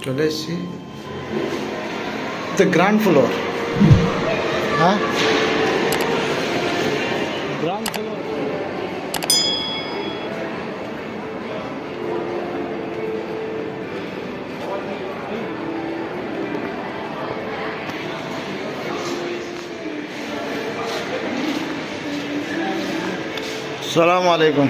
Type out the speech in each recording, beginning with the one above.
let's see the ground floor. Huh? Ground floor. Assalamu alaikum.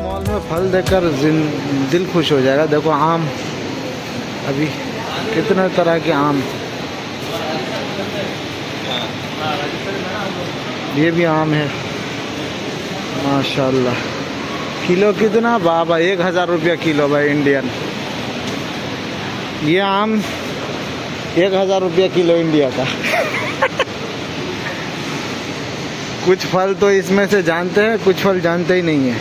Mall में फल देखकर दिल खुश हो जाएगा। देखो आम, अभी कितने तरह के आम, ये भी आम है माशाल्लाह। किलो कितना बाबा, 1000 रुपया किलो भाई इंडियन। ये आम 1000 रुपया किलो इंडिया का। कुछ फल तो इसमें से जानते हैं, कुछ फल जानते ही नहीं है।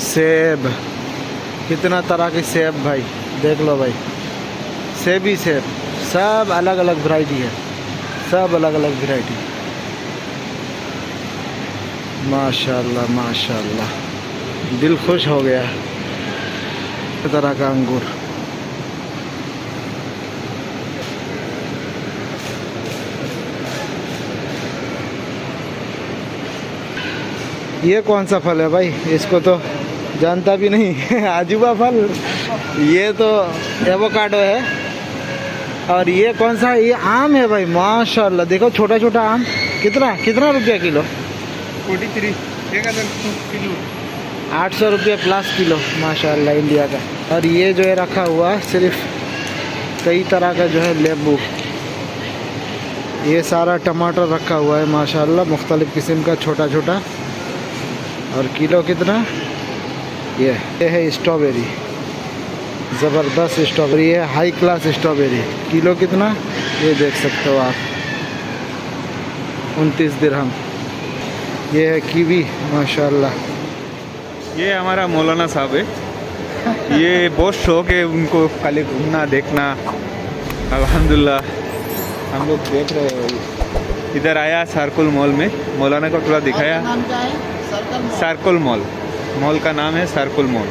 सेब, कितना तरह के सेब भाई, देख लो भाई, सेब ही सेब, सब अलग अलग वैरायटी है, सब अलग अलग वैरायटी। माशाल्लाह माशाल्लाह, दिल खुश हो गया। इस तरह का अंगूर, ये कौन सा फल है भाई, इसको तो जानता भी नहीं। आजूबा फल, ये तो एवोकाडो है। और ये कौन सा, ये आम है भाई माशाल्लाह। देखो छोटा छोटा आम, कितना कितना रुपया किलो? 43, 1000 किलो, 800 रुपया प्लस किलो माशाल्लाह इंडिया का। और ये जो है रखा हुआ है सिर्फ कई तरह का जो है लेबू, ये सारा टमाटर रखा हुआ है माशाल्लाह, मुख्तलिफ किस्म का छोटा छोटा। और किलो कितना? ये है स्ट्रॉबेरी, ज़बरदस्त स्ट्रॉबेरी है, हाई क्लास स्ट्रॉबेरी। किलो कितना, ये देख सकते हो आप, 29 दिरहम। ये है कीवी माशाल्लाह। ये हमारा मौलाना साहब है। ये बहुत शौक है उनको खाली घूमना देखना। अल्हम्दुलिल्लाह हम लोग देख रहे हैं, इधर आया सर्कुल मॉल में, मौलाना को थोड़ा दिखाया। सर्कुल मॉल, मॉल का नाम है सर्कुल मॉल।